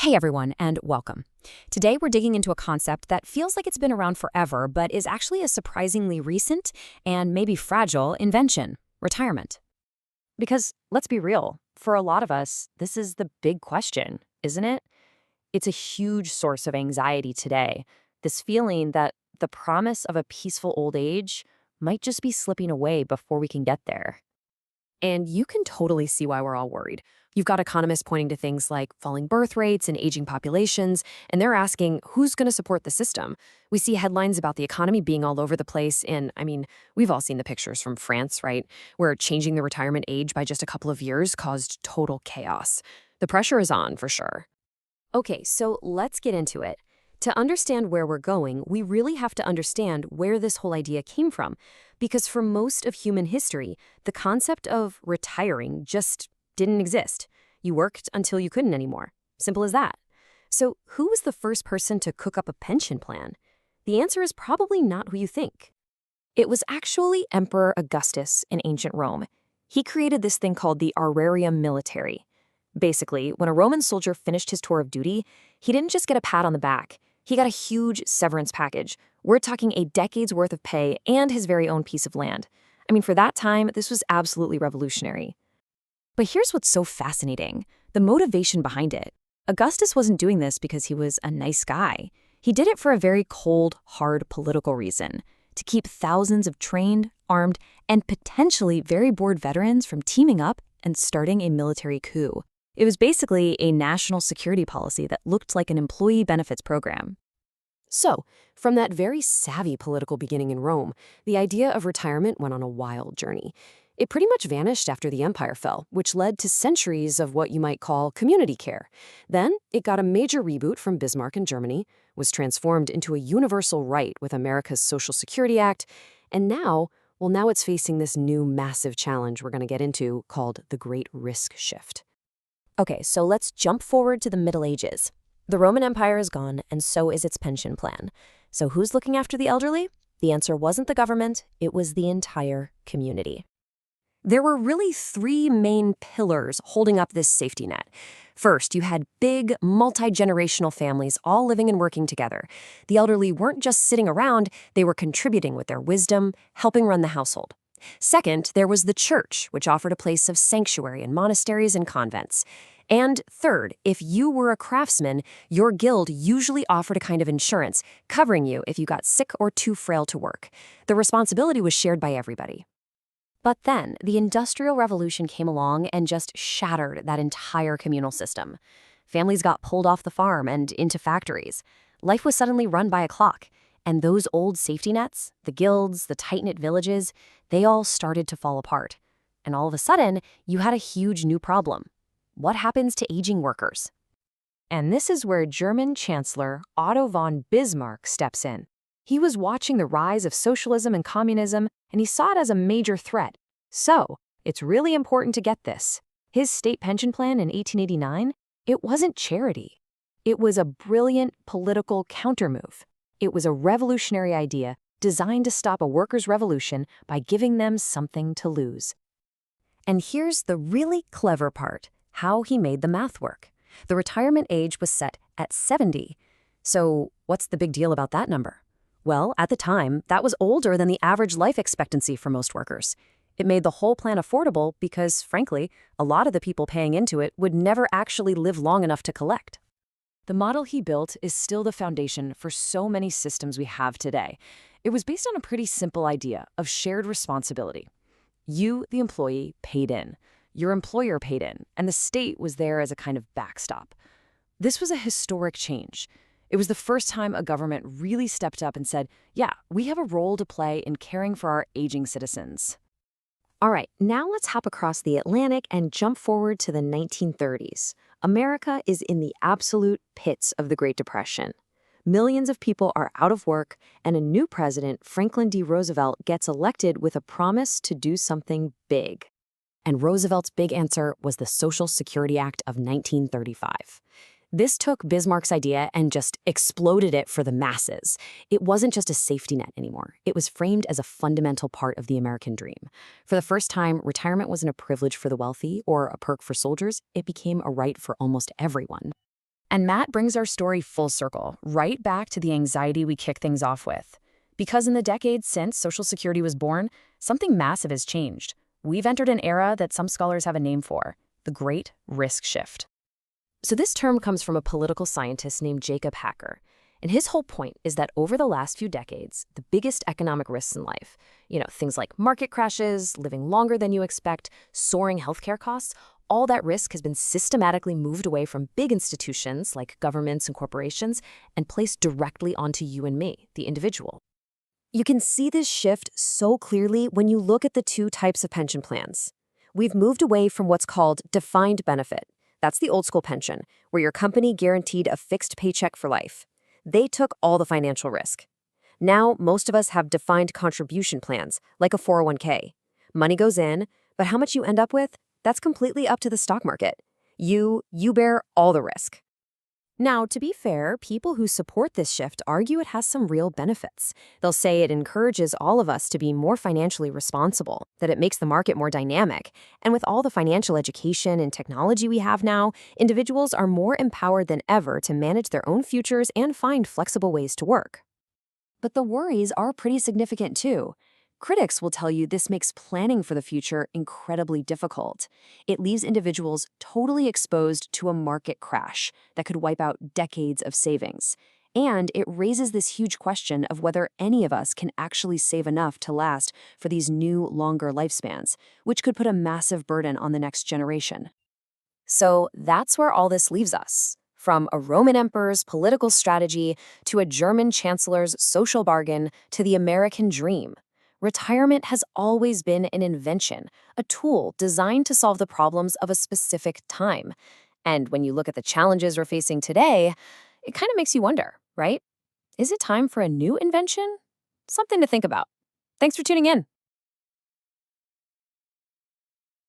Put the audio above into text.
Hey everyone, and welcome. Today we're digging into a concept that feels like it's been around forever, but is actually a surprisingly recent and maybe fragile invention: retirement. Because let's be real, for a lot of us, this is the big question, isn't it? It's a huge source of anxiety today. This feeling that the promise of a peaceful old age might just be slipping away before we can get there. And you can totally see why we're all worried. You've got economists pointing to things like falling birth rates and aging populations, and they're asking who's going to support the system. We see headlines about the economy being all over the place, and we've all seen the pictures from France, right? Where changing the retirement age by just a couple of years caused total chaos. The pressure is on, for sure. Okay, so let's get into it. To understand where we're going, we really have to understand where this whole idea came from. Because for most of human history, the concept of retiring just didn't exist. You worked until you couldn't anymore. Simple as that. So who was the first person to cook up a pension plan? The answer is probably not who you think. It was actually Emperor Augustus in ancient Rome. He created this thing called the aurarium militari. Basically, when a Roman soldier finished his tour of duty, he didn't just get a pat on the back. He got a huge severance package. We're talking a decade's worth of pay and his very own piece of land. For that time, this was absolutely revolutionary. But here's what's so fascinating: the motivation behind it. Augustus wasn't doing this because he was a nice guy. He did it for a very cold, hard political reason: to keep thousands of trained, armed, and potentially very bored veterans from teaming up and starting a military coup. It was basically a national security policy that looked like an employee benefits program. So, from that very savvy political beginning in Rome, the idea of retirement went on a wild journey. It pretty much vanished after the empire fell, which led to centuries of what you might call community care. Then, it got a major reboot from Bismarck in Germany, was transformed into a universal right with America's Social Security Act, and now it's facing this new massive challenge we're going to get into called the Great Risk Shift. Okay, so let's jump forward to the Middle Ages. The Roman Empire is gone, and so is its pension plan. So who's looking after the elderly? The answer wasn't the government, it was the entire community. There were really three main pillars holding up this safety net. First, you had big, multi-generational families all living and working together. The elderly weren't just sitting around, they were contributing with their wisdom, helping run the household. Second, there was the church, which offered a place of sanctuary in monasteries and convents. And third, if you were a craftsman, your guild usually offered a kind of insurance, covering you if you got sick or too frail to work. The responsibility was shared by everybody. But then, the Industrial Revolution came along and just shattered that entire communal system. Families got pulled off the farm and into factories. Life was suddenly run by a clock. And those old safety nets, the guilds, the tight-knit villages, they all started to fall apart. And all of a sudden, you had a huge new problem. What happens to aging workers? And this is where German Chancellor Otto von Bismarck steps in. He was watching the rise of socialism and communism, and he saw it as a major threat. So, it's really important to get this. His state pension plan in 1889, it wasn't charity. It was a brilliant political countermove. It was a revolutionary idea designed to stop a workers' revolution by giving them something to lose. And here's the really clever part: how he made the math work. The retirement age was set at 70. So what's the big deal about that number? Well, at the time, that was older than the average life expectancy for most workers. It made the whole plan affordable because, frankly, a lot of the people paying into it would never actually live long enough to collect. The model he built is still the foundation for so many systems we have today. It was based on a pretty simple idea of shared responsibility. You, the employee, paid in. Your employer paid in, and the state was there as a kind of backstop. This was a historic change. It was the first time a government really stepped up and said, yeah, we have a role to play in caring for our aging citizens. All right, now let's hop across the Atlantic and jump forward to the 1930s. America is in the absolute pits of the Great Depression. Millions of people are out of work, and a new president, Franklin D. Roosevelt, gets elected with a promise to do something big. And Roosevelt's big answer was the Social Security Act of 1935. This took Bismarck's idea and just exploded it for the masses. It wasn't just a safety net anymore. It was framed as a fundamental part of the American dream. For the first time, retirement wasn't a privilege for the wealthy or a perk for soldiers. It became a right for almost everyone. And Matt brings our story full circle, right back to the anxiety we kick things off with. Because in the decades since Social Security was born, something massive has changed. We've entered an era that some scholars have a name for, the Great Risk Shift. So this term comes from a political scientist named Jacob Hacker. And his whole point is that over the last few decades, the biggest economic risks in life, things like market crashes, living longer than you expect, soaring healthcare costs, all that risk has been systematically moved away from big institutions like governments and corporations and placed directly onto you and me, the individual. You can see this shift so clearly when you look at the two types of pension plans. We've moved away from what's called defined benefit. That's the old school pension, where your company guaranteed a fixed paycheck for life. They took all the financial risk. Now, most of us have defined contribution plans, like a 401k. Money goes in, but how much you end up with, that's completely up to the stock market. You bear all the risk. Now, to be fair, people who support this shift argue it has some real benefits. They'll say it encourages all of us to be more financially responsible, that it makes the market more dynamic. And with all the financial education and technology we have now, individuals are more empowered than ever to manage their own futures and find flexible ways to work. But the worries are pretty significant too. Critics will tell you this makes planning for the future incredibly difficult. It leaves individuals totally exposed to a market crash that could wipe out decades of savings. And it raises this huge question of whether any of us can actually save enough to last for these new, longer lifespans, which could put a massive burden on the next generation. So that's where all this leaves us. From a Roman emperor's political strategy to a German chancellor's social bargain to the American dream. Retirement has always been an invention, a tool designed to solve the problems of a specific time. And when you look at the challenges we're facing today, it kind of makes you wonder, right? Is it time for a new invention? Something to think about. Thanks for tuning in.